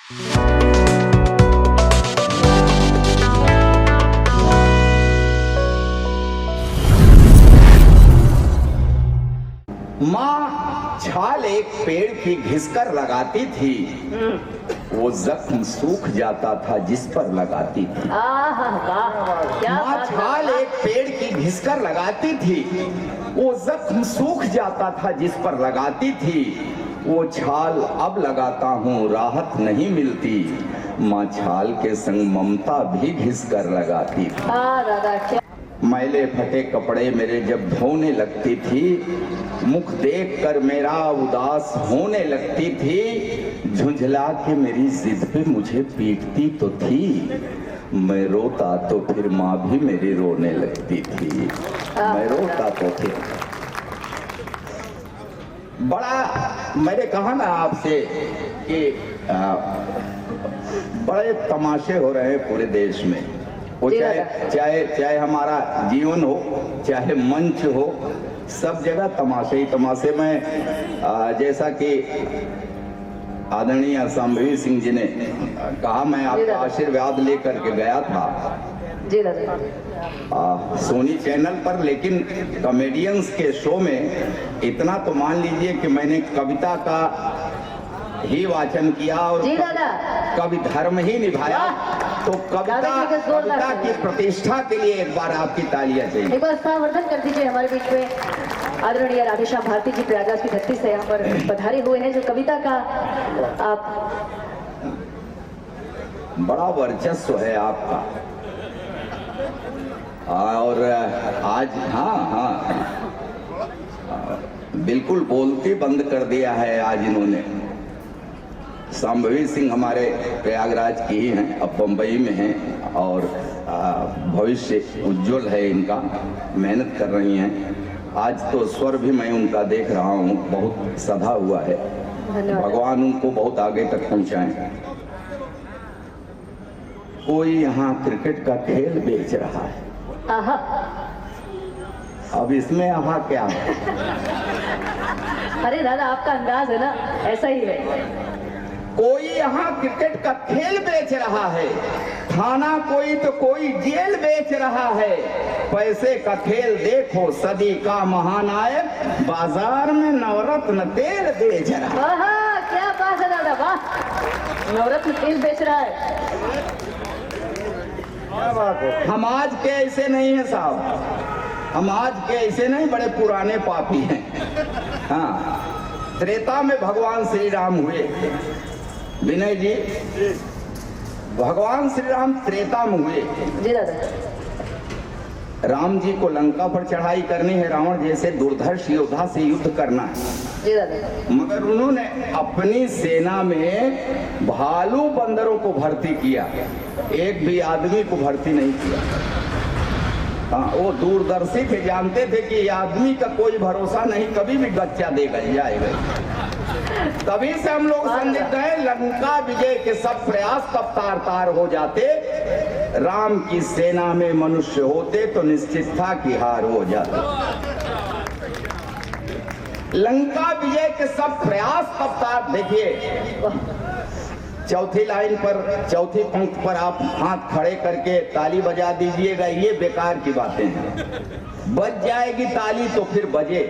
माँ छाल एक पेड़ की घिसकर लगाती थी, वो जख्म सूख जाता था जिस पर लगाती थी। माँ छाल एक पेड़ की घिसकर लगाती थी, वो जख्म सूख जाता था जिस पर लगाती थी। वो छाल अब लगाता हूँ राहत नहीं मिलती, माँ छाल के संग ममता भी घिसकर लगाती थी। मैले फटे कपड़े मेरे जब धोने लगती थी, मुख देखकर मेरा उदास होने लगती थी। झुंझला के मेरी जिद पे मुझे पीटती तो थी, मैं रोता तो फिर माँ भी मेरी रोने लगती थी। मैं रोता तो फिर बड़ा, मैंने कहा ना आपसे कि बड़े तमाशे हो रहे हैं पूरे देश में। वो चाहे हमारा जीवन हो, चाहे मंच हो, सब जगह तमाशे ही तमाशे में। जैसा कि आदरणीय संभवी सिंह जी ने कहा, मैं आपका आशीर्वाद लेकर के गया था सोनी चैनल पर, लेकिन कॉमेडियंस के शो में इतना तो मान लीजिए कि मैंने कविता का ही वाचन किया और कवि धर्म ही निभाया। तो कविता की प्रतिष्ठा के लिए एक बार आपकी तालियां चाहिए। एक बार स्थानावर्धन कर दीजिए। हमारे बीच में आदरणीय राधेश्याम भारती जी प्रयागराज की धरती से यहाँ पर पधारे हुए हैं, जो कविता का आप बड़ा वर्चस्व है आपका। और आज बिल्कुल बोलती बंद कर दिया है आज इन्होंने। संभवी सिंह हमारे प्रयागराज की ही हैं, अब बम्बई में हैं और भविष्य उज्जवल है इनका, मेहनत कर रही हैं। आज तो स्वर भी मैं उनका देख रहा हूँ बहुत सधा हुआ है। भगवान उनको बहुत आगे तक पहुँचाएं। कोई यहाँ क्रिकेट का खेल बेच रहा है, अब इसमें आहा क्या है? अरे दादा, आपका अंदाज है ना, ऐसा ही है। कोई यहाँ क्रिकेट का खेल बेच रहा है, थाना कोई तो कोई जेल बेच रहा है। पैसे का खेल देखो, सदी का महानायक बाजार में नवरत्न तेल बेच रहा है। क्या बात है दादा, वाह, नवरत्न तेल बेच रहा है। क्या बात है। हम आज के ऐसे नहीं है साहब, हम आज के ऐसे नहीं, बड़े पुराने पापी हैं। हाँ, त्रेता में भगवान श्री राम हुए। विनय जी, भगवान श्री राम त्रेता में हुए। जी दादा। राम जी को लंका पर चढ़ाई करनी है, रावण जैसे दुर्धर्ष योद्धा से युद्ध करना है। जी दादा। मगर उन्होंने अपनी सेना में भालू बंदरों को भर्ती किया, एक भी आदमी को भर्ती नहीं किया। हाँ, वो दूरदर्शी थे, जानते थे कि आदमी का कोई भरोसा नहीं, कभी भी गच्चा देगा जाएगा। तभी से हम लोग संदिग्ध हैं, लंका विजय के सब प्रयास तब तार तार हो जाते। राम की सेना में मनुष्य होते तो निश्चित था कि हार हो जाता। लंका विजय के सब प्रयास तब तार, देखिए चौथी लाइन पर, चौथी पंक्ति पर आप हाथ खड़े करके ताली बजा दीजिएगा, ये बेकार की बातें हैं। बज जाएगी ताली तो फिर बजे,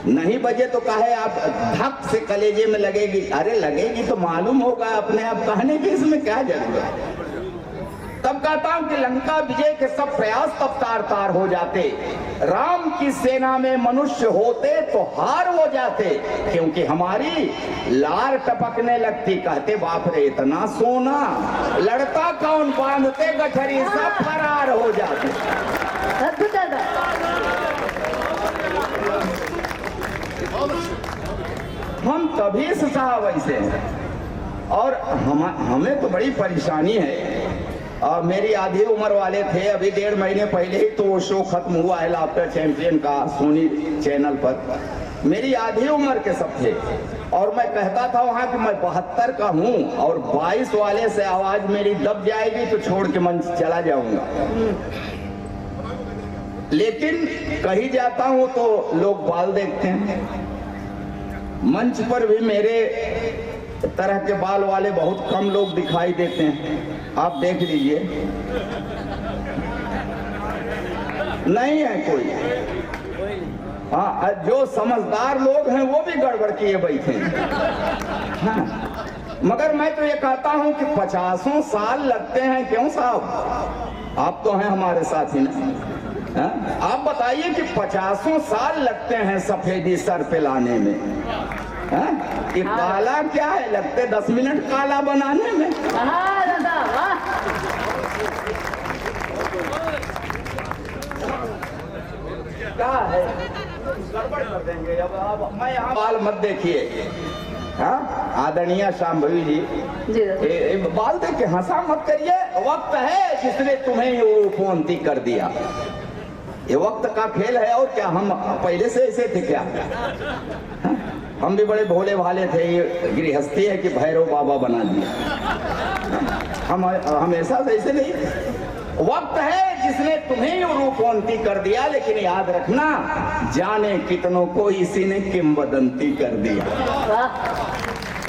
नहीं बजे तो कहे आप धक से कलेजे में लगेगी। अरे लगेगी तो मालूम होगा अपने आप, कहने की इसमें क्या जरूरत। तब कहता हूं कि लंका विजय के सब प्रयास तब तार तार हो जाते, राम की सेना में मनुष्य होते तो हार हो जाते। क्योंकि हमारी लार टपकने लगती, कहते बाप रे इतना सोना, लड़ता कौन, बांधते गठरी, सब फरार हो जाते। अद्भुत दादा। हम तभी से साहब ऐसे हैं, और हमें तो बड़ी परेशानी है। मेरी आधी उम्र वाले थे, अभी 1.5 महीने पहले ही तो वो शो खत्म हुआ है लाफ्टर चैंपियन का सोनी चैनल पर। मेरी आधी उम्र के सब थे और मैं कहता था वहां कि मैं 72 का हूं और 22 वाले से आवाज मेरी दब जाएगी तो छोड़ के मंच चला जाऊंगा। लेकिन कहीं जाता हूं तो लोग बाल देखते हैं। मंच पर भी मेरे तरह के बाल वाले बहुत कम लोग दिखाई देते हैं, आप देख लीजिए, नहीं है कोई। हाँ, जो समझदार लोग हैं वो भी गड़बड़ किए बैठे हैं। हाँ, मगर मैं तो ये कहता हूं कि 50 साल लगते हैं क्यों साहब, आप तो हैं हमारे साथ ही ना। हाँ? आप बताइए कि 50 साल लगते हैं सफेदी सर पे लाने में। हाँ? ये काला क्या है, लगते 10 मिनट काला बनाने में। हाँ दादा, वाह। क्या है, गड़बड़ कर देंगे। अब मैं यहाँ बाल मत देखिए। हाँ, आदरणीय शांभवी जी, बाल देख के हंसा मत करिए। वक्त है जिसने तुम्हें ये उपवंती कर दिया, ये वक्त का खेल है। और क्या हम पहले से ऐसे थे क्या? हाँ? हम भी बड़े भोले भाले थे, ये गृहस्थी है कि भैरव बाबा बना दिया। हम हमेशा ऐसे नहीं। वक्त है जिसने तुम्हें ये रूपवंती कर दिया, लेकिन याद रखना, जाने कितनों को इसी ने किंवदंती कर दिया।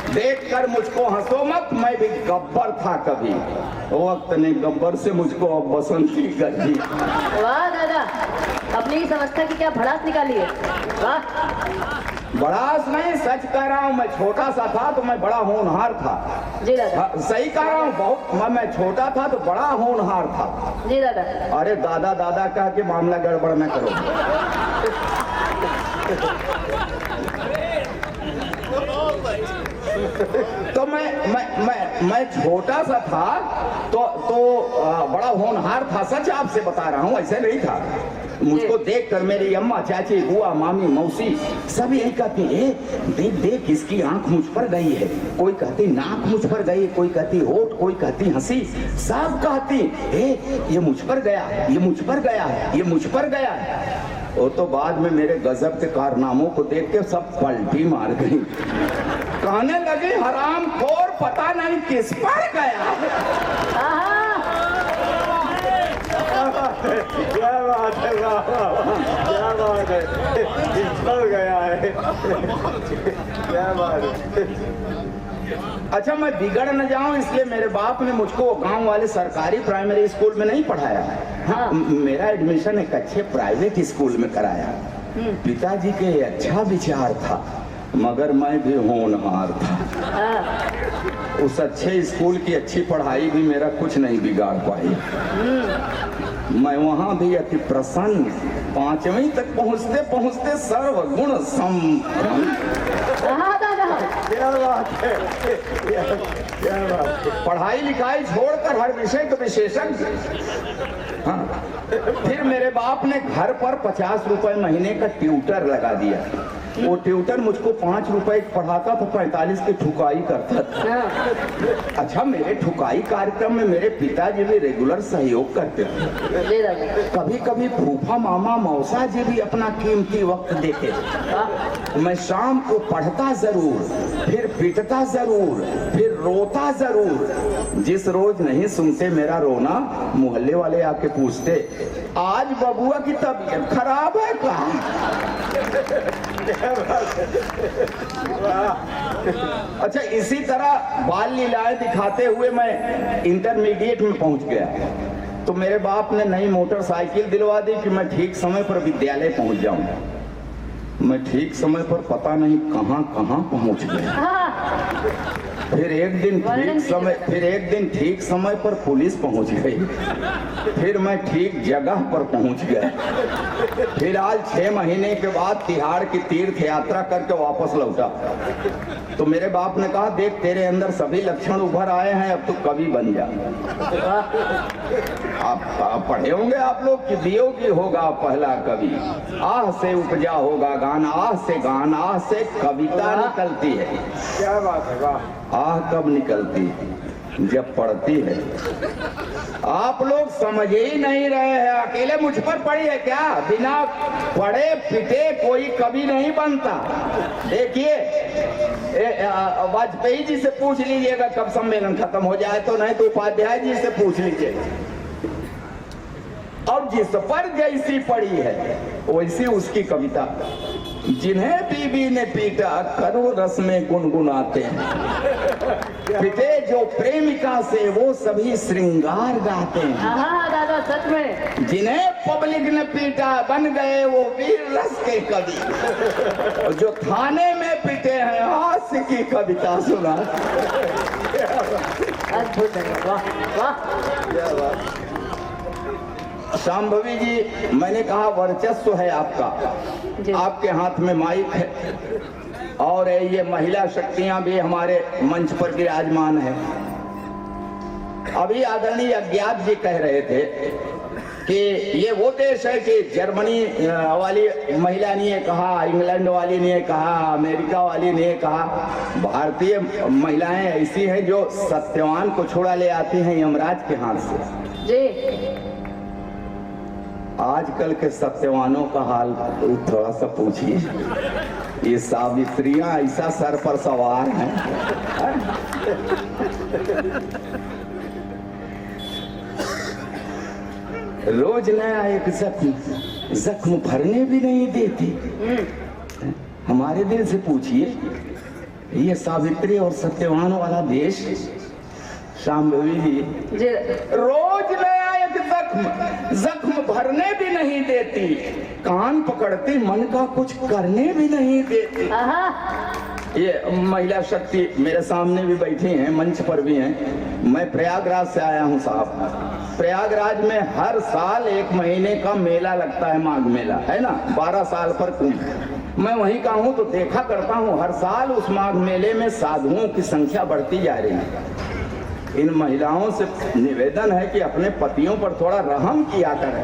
देखकर मुझको हंसो मत, मैं भी गब्बर था कभी, वक्त ने गब्बर से मुझको अब बसंती कर दी। वाह दादा, अपनी इस अवस्था की क्या भड़ास निकाली है। वाह। बड़ास नहीं, सच कह रहा हूँ। मैं छोटा सा था तो मैं बड़ा होनहार था। जी दादा। हाँ, सही कह रहा हूँ, बहुत। मैं छोटा था तो बड़ा होनहार था। जी दादा। अरे दादा दादा कह के मामला गड़बड़ न करो। तो मैं छोटा सा था तो बड़ा होनहार था। सच आपसे बता रहा हूँ, ऐसे नहीं था। मुझको देखकर मेरी अम्मा, चाची, बुआ, मामी, मौसी सब यही कहती है, देख देख इसकी आंख मुझ पर गई है। कोई कहती नाक मुझ पर गई, कोई कहती होठ, कोई कहती हंसी, सब कहती ये मुझ पर गया, ये मुझ पर गया, ये मुझ पर गया। वो तो बाद में मेरे गजब के कारनामों को देख के सब पलटी मार गई, कहने लगी हराम खोर, पता नहीं किस पर गया। क्या बात है, क्या बात है, निकल गया है, क्या बात है। अच्छा, मैं बिगड़ न जाऊं इसलिए मेरे बाप ने मुझको गांव वाले सरकारी प्राइमरी स्कूल में नहीं पढ़ाया। हाँ, मेरा एडमिशन एक अच्छे प्राइवेट स्कूल में कराया। पिताजी के अच्छा विचार था, मगर मैं भी होनहार था। उस अच्छे स्कूल की अच्छी पढ़ाई भी मेरा कुछ नहीं बिगाड़ पाई। मैं वहां भी अति प्रसन्न, 5वीं तक पहुंचते पहुंचते सर्वगुण क्या बात है, क्या बात है। पढ़ाई लिखाई छोड़कर हर विषय का विशेषज्ञ। हाँ, फिर मेरे बाप ने घर पर 50 रुपए महीने का ट्यूटर लगा दिया। वो ट्यूटर मुझको 5 रुपए पढ़ाता था, 45 की ठुकाई करता था। अच्छा, मेरे ठुकाई कार्यक्रम में मेरे पिताजी भी रेगुलर सहयोग करते थे। कभी कभी फूफा, मामा, मौसा जी भी अपना कीमती वक्त देते थे। मैं शाम को पढ़ता जरूर, फिर पिटता जरूर, फिर रोता जरूर। जिस रोज नहीं सुनते मेरा रोना, मोहल्ले वाले आके पूछते, आज बबुआ की तबीयत खराब है क्या? अच्छा, इसी तरह बाल लीलाएं दिखाते हुए मैं इंटरमीडिएट में पहुंच गया। तो मेरे बाप ने नई मोटरसाइकिल दिलवा दी कि मैं ठीक समय पर विद्यालय पहुंच जाऊं। मैं ठीक समय पर पता नहीं कहां कहां पहुंच गया। फिर एक दिन ठीक समय पर पुलिस पहुंच गई। फिर मैं ठीक जगह पर पहुंच गया। फिर आज 6 महीने के बाद तिहाड़ की तीर्थ यात्रा करके वापस लौटा। तो मेरे बाप ने कहा, देख तेरे अंदर सभी लक्षण उभर आए हैं, अब तू कवि बन जा। आप पढ़े होंगे आप लोग कि वियोगी होगा पहला कवि, आह से उपजा होगा गान, आह से गान, आह से कविता निकलती है। क्या बात है, वाह। आह कब निकलती? जब पढ़ती है। आप लोग समझ ही नहीं रहे हैं। अकेले मुझ पर पड़ी है क्या? बिना पढ़े पिटे कोई कवि नहीं बनता। देखिए, वाजपेयी जी से पूछ लीजिएगा कब सम्मेलन खत्म हो जाए तो, नहीं तो उपाध्याय जी से पूछ लीजिए। और जिस पर जैसी पड़ी है वैसी उसकी कविता। जिन्हें बीबी ने पीटा करो रस में गुनगुनाते हैं, पिटे जो प्रेमिका से वो सभी श्रृंगार गाते हैं। हाँ दादा सच में। जिन्हें पब्लिक ने पीटा बन गए वो वीर रस के कवि, और जो थाने में पिटे हैं हास्य की कविता सुना। अद्भुत है, वाह वाह। शांभवी जी, मैंने कहा वर्चस्व है आपका, आपके हाथ में माइक है और ये महिला शक्तियां भी हमारे मंच पर विराजमान है। अभी आदरणीय अज्ञात जी कह रहे थे कि ये वो देश है कि जर्मनी वाली महिला ने कहा, इंग्लैंड वाली ने कहा, अमेरिका वाली ने कहा, भारतीय महिलाएं ऐसी हैं जो सत्यवान को छुड़ा ले आती हैं यमराज के हाथ से। जी आजकल के सत्यवानों का हाल थोड़ा सा पूछिए। ये सावित्रियां ऐसा सर पर सवार हैं, रोज नया एक जख्म भरने भी नहीं देती। हमारे दिल से पूछिए, ये सावित्री और सत्यवान वाला देश, शांभवी जी रोज नया एक जख्म भरने भी नहीं देती, कान पकड़ती मन का कुछ करने भी नहीं देती। ये महिला शक्ति मेरे सामने भी बैठी हैं, मंच पर भी हैं। मैं प्रयागराज से आया हूँ साहब। प्रयागराज में हर साल 1 महीने का मेला लगता है, माघ मेला है ना, 12 साल पर कुंभ। मैं वहीं का हूँ तो देखा करता हूँ, हर साल उस माघ मेले में साधुओं की संख्या बढ़ती जा रही है। इन महिलाओं से निवेदन है कि अपने पतियों पर थोड़ा रहम किया करें।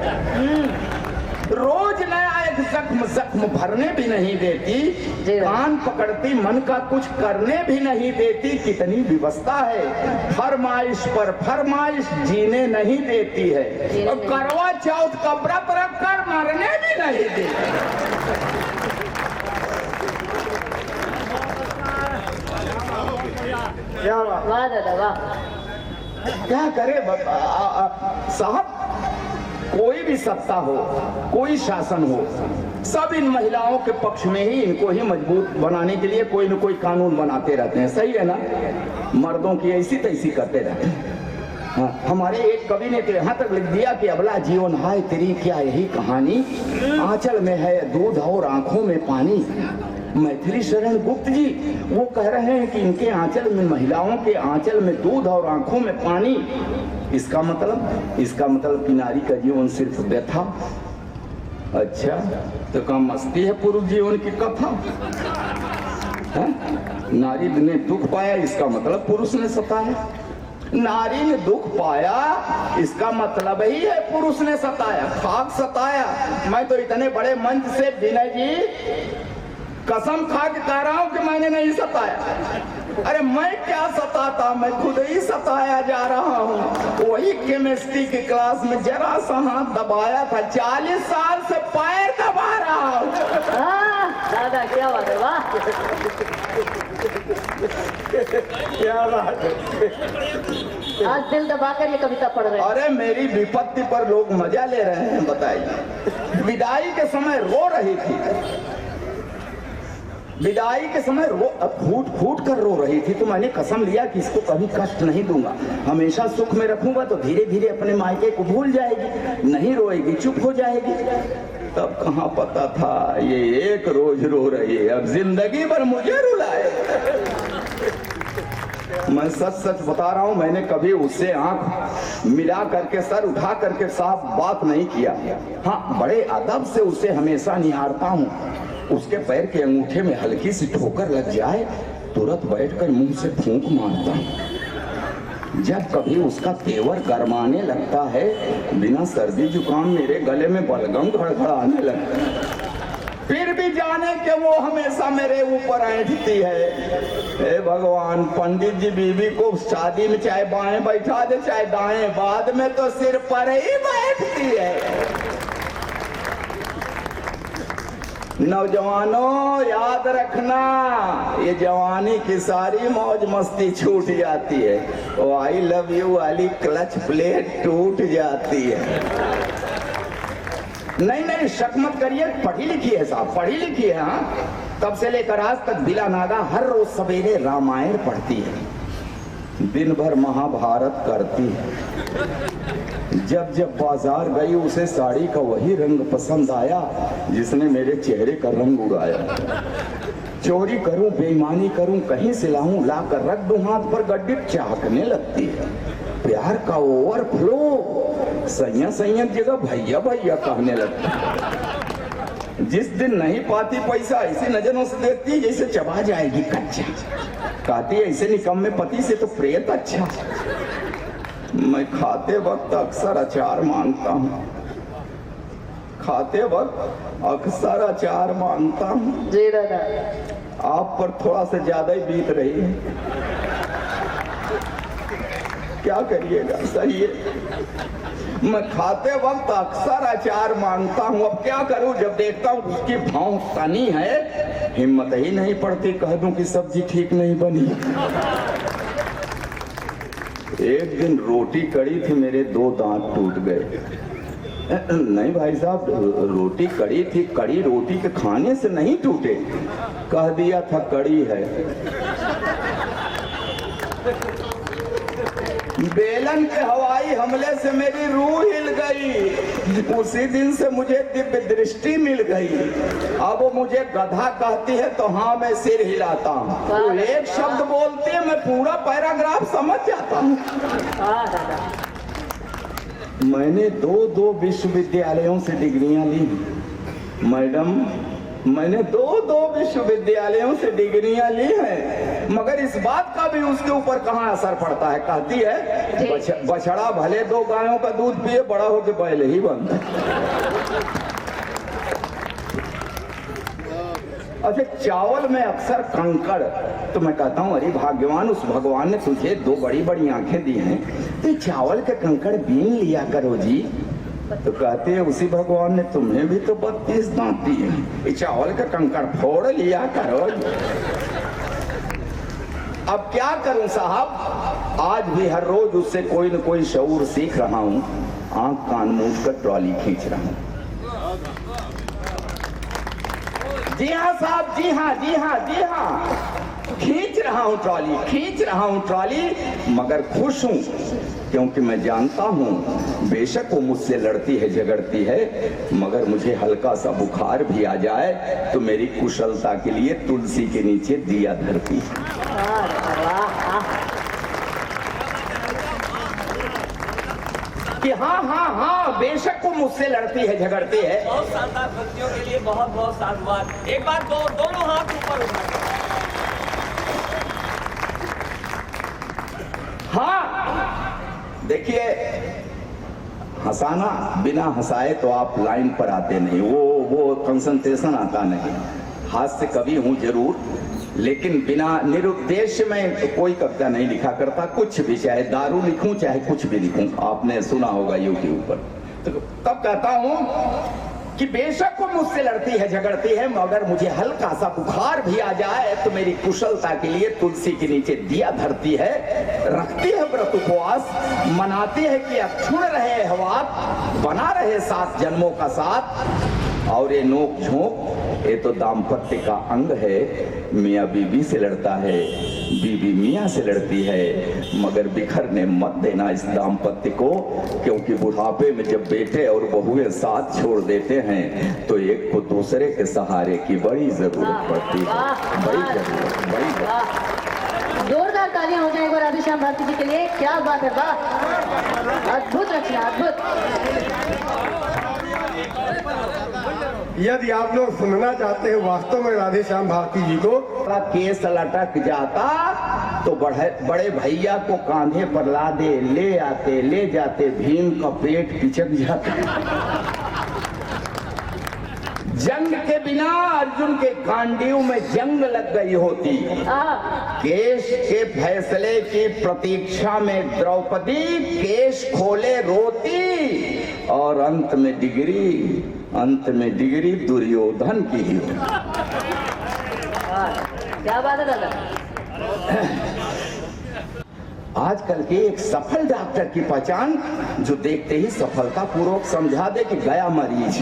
रोज नया एक जख्म भरने भी नहीं देती, कान पकड़ती मन का कुछ करने भी नहीं देती। कितनी व्यवस्था है, फरमाइश पर फरमाइश जीने नहीं देती है, और करवा चौथ का व्रत रख कर मरने भी नहीं देती। वाह दादा वाह। क्या करे साहब, कोई भी सत्ता हो, कोई शासन हो, सब इन महिलाओं के पक्ष में ही, इनको ही मजबूत बनाने के लिए कोई न कोई कानून बनाते रहते हैं। सही है ना, मर्दों की ऐसी तैसी करते रहते हैं। हाँ, हमारे एक कवि ने तो यहाँ तक लिख दिया कि अबला जीवन हाय तेरी क्या यही कहानी, आंचल में है दूध और आंखों में पानी। मैथिली शरण गुप्त जी वो कह रहे हैं कि इनके आंचल में, महिलाओं के आंचल में दूध और आंखों में पानी। इसका मतलब कि नारी का जीवन सिर्फ व्यथा। अच्छा, तो कम मस्ती है पुरुष जीवन की कथा है? नारी ने दुख पाया, इसका मतलब पुरुष ने सताया। नारी ने दुख पाया, इसका मतलब ही है पुरुष ने सताया, खाक सताया। मैं तो इतने बड़े मंच से विनय जी कसम खा के कह रहा हूं कि मैंने नहीं सताया। अरे मैं क्या सताता, मैं खुद ही सताया जा रहा हूँ। वही केमिस्ट्री की क्लास में जरा सा हाथ दबाया था, 40 साल से पैर दबा रहा हूँ। दादा क्या बात है, वाह क्या बात है। आज दिल दबाकर ये कविता पढ़ रहे हैं। अरे मेरी विपत्ति पर लोग मजा ले रहे हैं, बताइए। विदाई के समय रो रही थी, विदाई के समय फूट फूट कर रो रही थी, तो मैंने कसम लिया कि इसको कभी कष्ट नहीं दूंगा, हमेशा सुख में रखूंगा, तो धीरे धीरे अपने मायके को भूल जाएगी, नहीं रोएगी, चुप हो जाएगी। तब कहाँ पता था ये एक रोज रो रही है, अब जिंदगी भर मुझे रुलाए। मैं सच सच बता रहा हूं, मैंने कभी उससे आंख मिला करके, सर उठा करके साफ बात नहीं किया। हाँ, बड़े अदब से उसे हमेशा निहारता हूं। उसके पैर के अंगूठे में हल्की सी ठोकर लग जाए, तुरंत बैठकर मुंह से फूंक मारता हूं। जब कभी उसका तेवर गरमाने लगता है, बिना सर्दी जुकाम मेरे गले में बलगम घड़घड़ाने लगता है। फिर भी जाने के वो हमेशा मेरे ऊपर ऐंठती है। हे भगवान, पंडित जी बीवी को शादी में चाहे बाएं बैठा दे चाहे दाएं, बाद में तो सिर पर ही बैठती है। नौजवानों याद रखना, ये जवानी की सारी मौज मस्ती छूट जाती है, वो आई लव यू वाली क्लच प्लेट टूट जाती है। नहीं नहीं, शक मत करिए, पढ़ी लिखी है साहब, पढ़ी लिखी है। हाँ, तब से लेकर आज तक बिला नागा हर रोज सवेरे रामायण पढ़ती है, दिन भर महाभारत करती है। जब जब बाजार गई उसे साड़ी का वही रंग पसंद आया जिसने मेरे चेहरे का रंग उड़ाया। चोरी करूं, बेईमानी करूं, कहीं से लाऊं, ला कर रख दूं हाथ पर, गड्डी चाहकने लगती है। प्यार का ओवरफ्लो सैया सैया जगह भैया भैया कहने लगती है। जिस दिन नहीं पाती पैसा ऐसी नजरों से देखती है जैसे चबा जाएगी कच्चा। कहती है ऐसे निकम्मे पति से तो प्रेत अच्छा। मैं खाते वक्त अक्सर अचार मांगता हूँ, खाते वक्त अक्सर अचार मांगता हूँ। जी दादा, आप पर थोड़ा सा ज्यादा ही बीत रही है, क्या करिएगा, सही है। मैं खाते वक्त अक्सर अचार मांगता हूँ, अब क्या करूँ जब देखता हूँ उसकी भाव तनी है, हिम्मत ही नहीं पड़ती कह दूं कि सब्जी ठीक नहीं बनी। एक दिन रोटी कड़ी थी, मेरे 2 दांत टूट गए। नहीं भाई साहब, रोटी कड़ी थी, कड़ी रोटी के खाने से नहीं टूटे, कह दिया था कड़ी है। बेलन के हवाई हमले से मेरी रूह हिल गई, उसी दिन से मुझे दिव्य दृष्टि मिल गई। अब वो मुझे गधा कहती है तो हाँ मैं सिर हिलाता हूँ, तो एक शब्द बोलती है मैं पूरा पैराग्राफ समझ जाता हूँ। मैंने 2 विश्वविद्यालयों से डिग्रियां ली मैडम, मैंने 2 विश्वविद्यालयों से डिग्रियां ली हैं, मगर इस बात का भी उसके ऊपर कहाँ असर पड़ता है। कहती है बछड़ा भले 2 गायों का दूध पिए, बड़ा होके बैल ही बनता। अच्छा, चावल में अक्सर कंकड़, तो मैं कहता हूँ अरे भाग्यवान, उस भगवान ने तुझे 2 बड़ी बड़ी आंखें दी हैं, तो चावल के कंकड़ बीन लिया करो जी। तो कहते हैं उसी भगवान ने तुम्हें भी तो 32 दांत दिए, चावल का कंकड़ फोड़ लिया करो। अब क्या करूं साहब, आज भी हर रोज उससे कोई न कोई शऊर सीख रहा हूं, आंख कान मूंद कर ट्रॉली खींच रहा हूं। जी हाँ साहब, जी हाँ, जी हाँ, जी हाँ, खींच रहा हूं ट्रॉली, खींच रहा हूं ट्रॉली, मगर खुश हूं क्योंकि मैं जानता हूं बेशक वो मुझसे लड़ती है, झगड़ती है, मगर मुझे हल्का सा बुखार भी आ जाए तो मेरी कुशलता के लिए तुलसी के नीचे दिया धरती है। कि हाँ हाँ हाँ, बेशक वो मुझसे लड़ती है, झगड़ती है। बहुत शानदार भक्तियों के लिए बहुत बहुत साधुवाद। एक बार दोनों हाथ ऊपर उठा। हाँ देखिए, हंसाना बिना हंसाए तो आप लाइन पर आते नहीं, वो कंसंट्रेशन आता नहीं। हास्य कवि हूँ जरूर, लेकिन बिना निरुद्देश्य में कोई कविता नहीं लिखा करता, कुछ भी, चाहे दारू लिखूं चाहे कुछ भी लिखूं। आपने सुना होगा यूट्यूब पर। तो तब कहता हूं कि बेशक वो मुझसे लड़ती है, झगड़ती है, मगर मुझे हल्का सा बुखार भी आ जाए तो मेरी कुशलता के लिए तुलसी के नीचे दिया धरती है, रखती है व्रत उपवास, मनाती है कि अब छुड़ रहे हवा, बना रहे 7 जन्मों का साथ। और ये नोक झोंक ये तो दाम्पत्य का अंग है। मियाँ बीवी से लड़ता है, बीवी मियाँ से लड़ती है, मगर बिखरने मत देना इस दाम्पत्य को, क्योंकि बुढ़ापे में जब बेटे और बहुएं साथ छोड़ देते हैं तो एक को दूसरे के सहारे की बड़ी जरूरत पड़ती है, बड़ी जरूरत, बड़ी जरूरत। जोरदार तालियां हो जाए एक बार राधेश्याम भारती जी के लिए। क्या बात है, वाह, अद्भुत रचना, अद्भुत। यदि आप लोग सुनना चाहते हैं वास्तव में राधेश्याम भारती जी को, केस लटक जाता तो बड़े भैया को कांधे पर लादे, ले जाते, भीम का पेट पिचक जाता। जंग के बिना अर्जुन के गांडीव में जंग लग गई होती। केश के फैसले की प्रतीक्षा में द्रौपदी केश खोले रोती, और अंत में डिग्री दुर्योधन की ही। क्या बात है दादा। आजकल के एक सफल डॉक्टर की पहचान जो देखते ही सफलता पूर्वक समझा दे कि गया मरीज,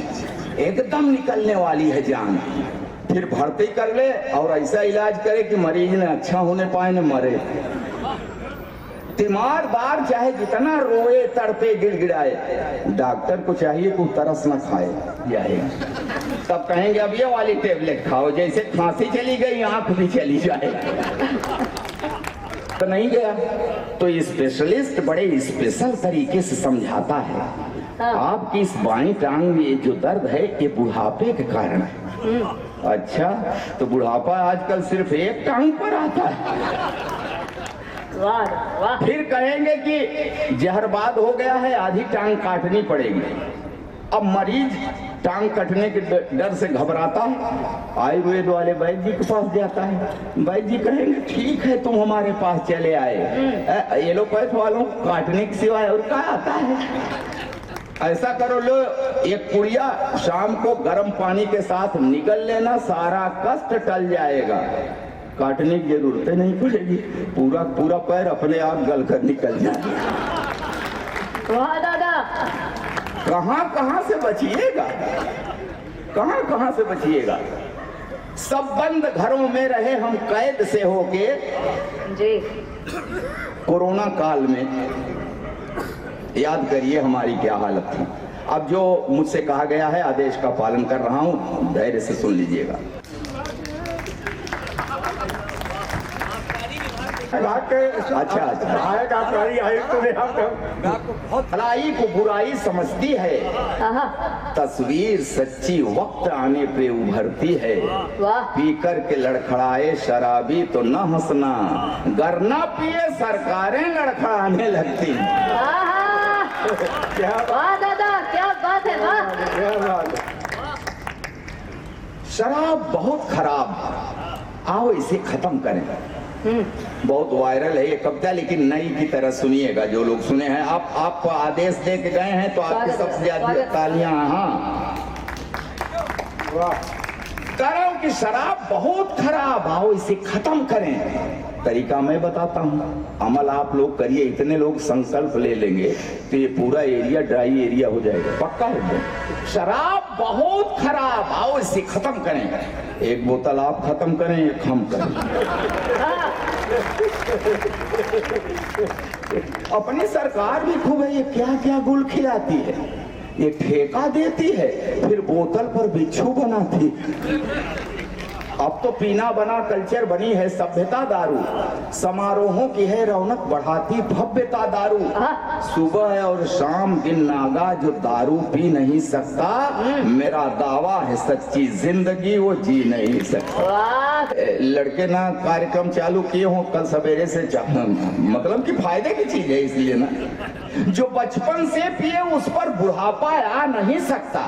एकदम निकलने वाली है जान, फिर भर्ती कर ले और ऐसा इलाज करे कि मरीज ने अच्छा होने पाए न मरे। तीमारदार चाहे जितना रोए तड़पे गिड़गिड़ाए, डॉक्टर को चाहिए कि तरस न खाए जाएगा। तब कहेंगे अब ये वाली टेबलेट खाओ, जैसे खांसी चली गई आंख भी चली जाए। तो नहीं गया तो स्पेशलिस्ट बड़े स्पेशल तरीके से समझाता है, आपकी इस बाईं टांग में जो दर्द है ये बुढ़ापे के कारण है। अच्छा, तो बुढ़ापा आजकल सिर्फ एक टांग पर आता है। वाह वाह। फिर कहेंगे कि जहरबाद हो गया है, आधी टांग काटनी पड़ेगी। अब मरीज टांग कटने के डर से घबराता है, आयुर्वेद वाले वैद्य जी के पास जाता है। वैद्य जी कहेंगे ठीक है तुम हमारे पास चले आए, एलोपैथ वालों काटने के सिवाय और क्या आता है। ऐसा करो, लो एक पुड़िया शाम को गर्म पानी के साथ निगल लेना, सारा कष्ट टल जाएगा, काटने की जरूरत नहीं पड़ेगी, पूरा पूरा पैर अपने आप गल कर निकल जाएगा। वाह दादा। कहां कहां से बचिएगा, कहां कहां से बचिएगा। सब बंद घरों में रहे हम कैद से होके जी। कोरोना काल में याद करिए हमारी क्या हालत थी। अब जो मुझसे कहा गया है आदेश का पालन कर रहा हूं, धैर्य से सुन लीजिएगा। अच्छा भलाई को बुराई समझती है, तस्वीर सच्ची वक्त आने पे उभरती है। पीकर के लड़खड़ाए शराबी तो न हंसना, गर न पिए सरकारें लड़खड़ाने लगती। वाह दादा क्या बात है, वाह। शराब बहुत खराब, आओ इसे खत्म करें। बहुत वायरल है ये कविता, लेकिन नई की तरह सुनिएगा जो लोग सुने हैं। आप आदेश दे के गए हैं तो आपके सबसे ज्यादा तालियां। हाँ, करो कि शराब बहुत खराब, आओ इसे खत्म करें। तरीका मैं बताता हूँ, अमल आप लोग करिए। इतने लोग संकल्प ले लेंगे तो ये पूरा एरिया ड्राई एरिया हो जाएगा, पक्का है। शराब बहुत खराब, आओ इसे खत्म करें। एक बोतल आप खत्म करें, एक हम करें। अपनी सरकार भी खूब है, ये क्या क्या गुल खिलाती है, ये ठेका देती है, फिर बोतल पर बिच्छू बनाती। अब तो पीना बना कल्चर बनी है सभ्यता दारू, समारोहों की है रौनक बढ़ाती भव्यता दारू। सुबह और शाम दिन नागा जो दारू पी नहीं सकता, मेरा दावा है सच्ची जिंदगी वो जी नहीं सकता। लड़के ना कार्यक्रम चालू किए हों कल सवेरे से, मतलब कि फायदे की चीज है इसलिए ना। जो बचपन से पिए उस पर बुढ़ापा आ नहीं सकता,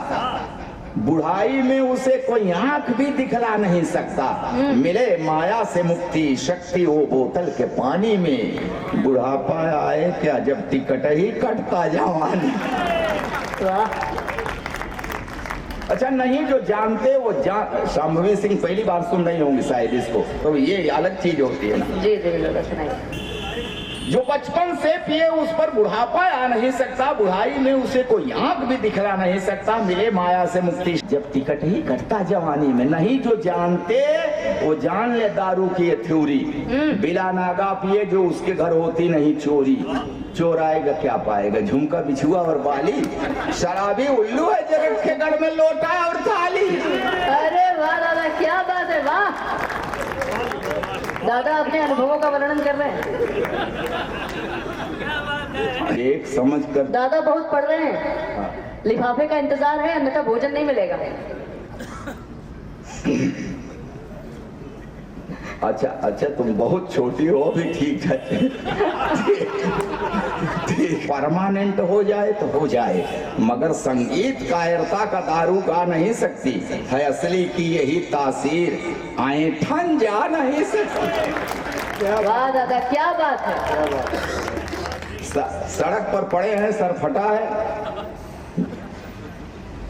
बुढ़ाई में उसे कोई आंख भी दिखला नहीं सकता। मिले माया से मुक्ति शक्ति वो बोतल के पानी में, बुढ़ापा आए क्या जब टिकट ही कटता जवानी। अच्छा नहीं जो जानते वो शांभवी सिंह पहली बार सुन रही होंगी शायद इसको, तो ये अलग चीज होती है ना। जी जी जो बचपन से पिए उस पर बुढ़ापा आ नहीं सकता, बुढ़ाई में उसे कोई आंख भी दिखला नहीं सकता। मिले माया से मुक्ति जब टिकट ही कटता जवानी में। नहीं जो जानते वो जान ले दारू की ये थ्योरी, बिला नागा पिए जो उसके घर होती नहीं चोरी। चोर आएगा क्या पाएगा, झुमका बिछुआ और बाली। शराबी उल्लू है जगत के घर में लोटा और थाली। अरे वाह दादा क्या बात है, वाह। दादा अपने अनुभवों का वर्णन कर रहे हैं। एक समझ कर दादा बहुत पढ़ रहे हैं, लिफाफे का इंतजार है अन्यथा भोजन नहीं मिलेगा। अच्छा तुम बहुत छोटी हो अभी, ठीक है। परमानेंट हो जाए तो हो जाए, मगर संगीत कायरता का दारू गा नहीं सकती है। असली की यही तासीर ऐठन जा नहीं सकती। वाह दादा क्या बात है। सड़क पर पड़े हैं, सर फटा है,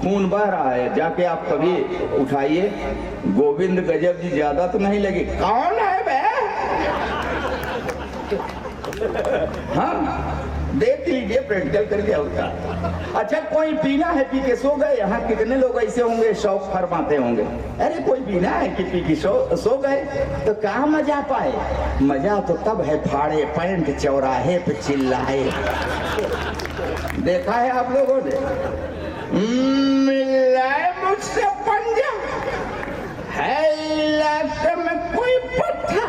खून बह रहा है, जाके आप कभी उठाइए। गोविंद गजब जी ज्यादा तो नहीं लगी, कौन है बे? हाँ देख लीजिए, प्रैक्टिकल करके होगा। अच्छा कोई पीना है पी के सो गए? यहाँ कितने लोग ऐसे होंगे शौक फरमाते होंगे, अरे कोई पीना है कि पी के सो गए, तो कहाँ मजा पाए? मजा तो तब है फाड़े पैंट चौराहे पे चिल्लाए। देखा है आप लोगों ने? मिलाए मुझसे पंजा है इलाके में कोई पत्थर,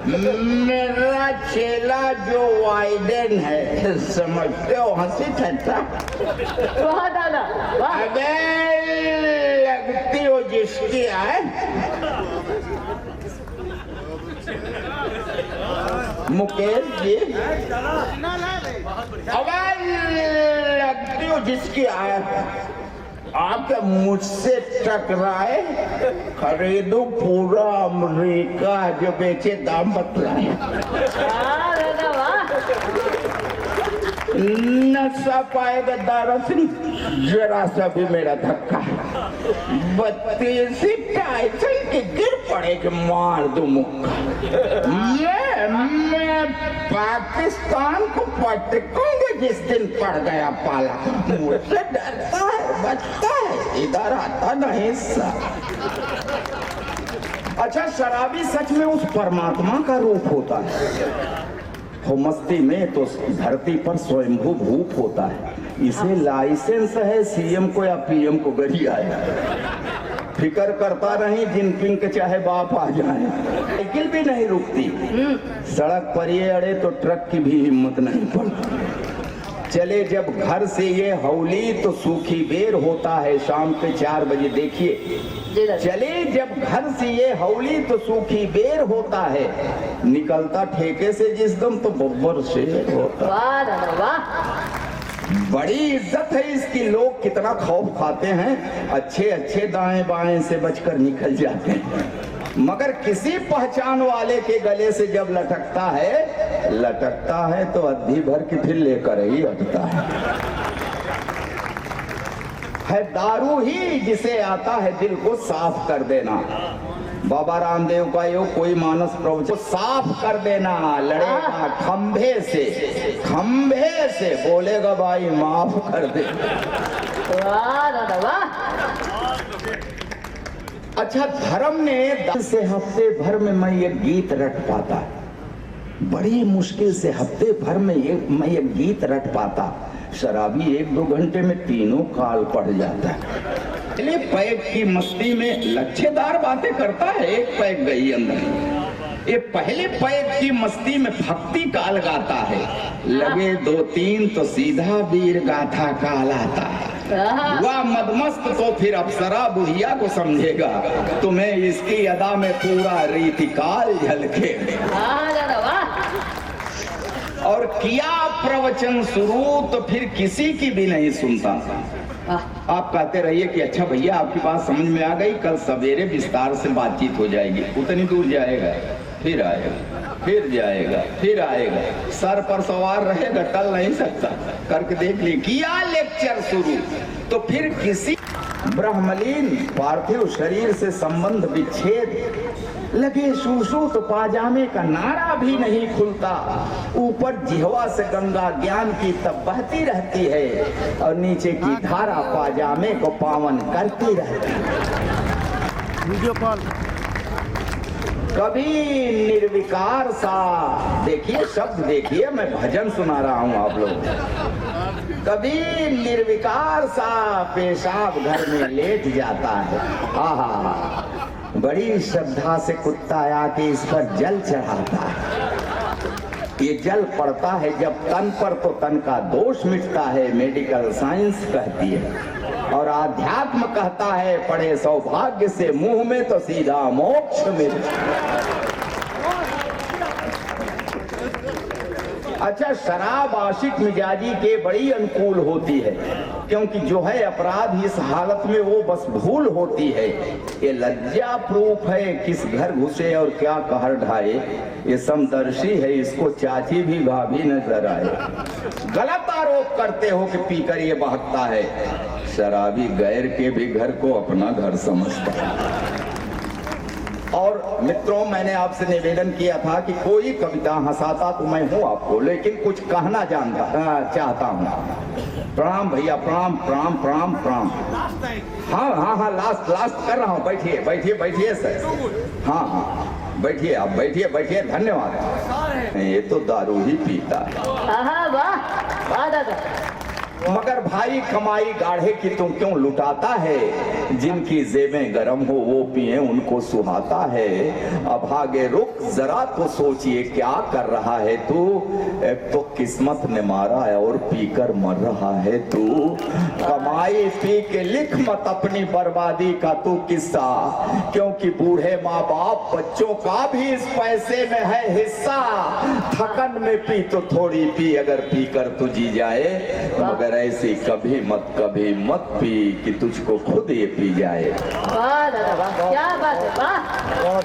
मेरा चेला जो वाइडेन है, समझते हो? हंसी ठट्ठा। वाह दादा वाह। अबे लगती हो जिसकी आए मुकेश जी, अबे लगती हो जिसकी आए, आके मुझसे टकराए, खरीदू पूरा अमेरिका, जो बेचे दाम बतलाए। नशा पाएगा दारा सिंह, जरा सा भी मेरा धक्का 32 टाइटल के गिर पड़े कि मार दो मुक्का। मैं पाकिस्तान को पटकूंगा जिस दिन पड़ गया पाला। मुझसे डरता है, बचता है, इधर आता नहीं सा। अच्छा शराबी सच में उस परमात्मा का रूप होता है, हो मस्ती में तो धरती पर स्वयंभू भूप होता है। इसे लाइसेंस है सीएम को या पीएम को गरी आया, फिकर करता नहीं जिनपिंग के चाहे बाप आ जाए। साइकिल भी नहीं रुकती, सड़क पर ये अड़े तो ट्रक की भी हिम्मत नहीं पड़ती। चले जब घर से ये हौली तो सूखी बेर होता है शाम के 4 बजे। देखिए चले जब घर से ये हौली तो सूखी बेर होता है, निकलता ठेके से जिस दम तो बब्बर शेर होता। वाह दादा वाह। बड़ी इज्जत है इसकी, लोग कितना खौफ खाते हैं, अच्छे अच्छे दाएं बाएं से बचकर निकल जाते हैं, मगर किसी पहचान वाले के गले से जब लटकता है तो अद्धी भर के फिर लेकर ही हटता है दारू ही जिसे आता है दिल को साफ कर देना। बाबा रामदेव का यो कोई मानस प्रवचन, साफ कर देना, लड़ेगा खंभे से बोलेगा भाई माफ कर दे। वाह दादा वाह। अच्छा धर्म ने से हफ्ते भर में मैं ये गीत रट पाता, बड़ी मुश्किल से हफ्ते भर में मैं ये गीत रट पाता। शराबी 1-2 घंटे में तीनों काल पड़ जाता है। पहले पैग की मस्ती में लच्छेदार बातें करता है, एक पैग गई अंदर। ये पहले पैग की मस्ती में भक्ति काल गाता है, लगे 2-3 तो सीधा वीर गाथा काल आता है। वह मदमस्त तो फिर अप्सरा बुढ़िया को समझेगा, तुम्हें इसकी अदा में पूरा रीतिकाल झलके। और किया प्रवचन शुरू तो फिर किसी की भी नहीं सुनता। आप कहते रहिए कि अच्छा भैया आपकी बात समझ में आ गई, कल सवेरे विस्तार से बातचीत हो जाएगी। उतनी दूर जाएगा, फिर आएगा, फिर जाएगा, फिर आएगा, सर पर सवार रहेगा, टल नहीं सकता। करके देख ली, किया लेक्चर शुरू तो फिर किसी ब्रह्मलीन पार्थिव शरीर से संबंध विच्छेद, लगे शूशू तो पाजामे का नारा भी नहीं खुलता। ऊपर जिहवा से गंगा ज्ञान की तब बहती रहती है, और नीचे की धारा पाजामे को पावन करती रहती है। वीडियो कॉल कभी निर्विकार सा, देखिए शब्द देखिए, मैं भजन सुना रहा हूँ आप लोग। कभी निर्विकार सा पेशाब घर में लेट जाता है, आहा बड़ी श्रद्धा से कुत्ता आके इस पर जल चढ़ाता है। ये जल पड़ता है जब तन पर तो तन का दोष मिटता है, मेडिकल साइंस कहती है। और आध्यात्म कहता है पड़े सौभाग्य से मुंह में तो सीधा मोक्ष मिलता। अच्छा शराब आशिक मिजाजी के बड़ी अनुकूल होती है, क्योंकि जो है अपराध इस हालत में वो बस भूल होती है। ये लज्जा प्रूफ है, किस घर घुसे और क्या कहर ढाए, ये समदर्शी है, इसको चाची भी भाभी नजर आए। गलत आरोप करते हो कि पीकर ये बहकता है, शराबी गैर के भी घर को अपना घर समझता है। और मित्रों, मैंने आपसे निवेदन किया था कि कोई कविता हंसाता तो मैं हूँ आपको, लेकिन कुछ कहना चाहता हूँ। प्रणाम भैया, प्रणाम प्रणाम प्रणाम प्रणाम। हाँ हाँ हाँ, लास्ट कर रहा हूँ। बैठिए बैठिए बैठिए सर। हाँ हाँ बैठिए, आप बैठिए बैठिए, धन्यवाद। ये तो दारू ही पीता है। वाह वाह दादा। मगर भाई कमाई गाढ़े की तुम क्यों लुटाता है? जिनकी जेबें गरम हो वो पिए उनको सुहाता है। अब आगे रुक जरा तो सोचिए क्या कर रहा है तू। एक तो किस्मत ने मारा है और पीकर मर रहा है तू। कमाई पी के लिख मत अपनी बर्बादी का तू किस्सा, क्योंकि बूढ़े माँ बाप बच्चों का भी इस पैसे में है हिस्सा। थकन में पी तो थोड़ी पी, अगर पीकर तू जी जाए, मगर ऐसी कभी मत पी कि तुझको खुद ये पी जाए। वाह दादा वाह, क्या बात है, वाह।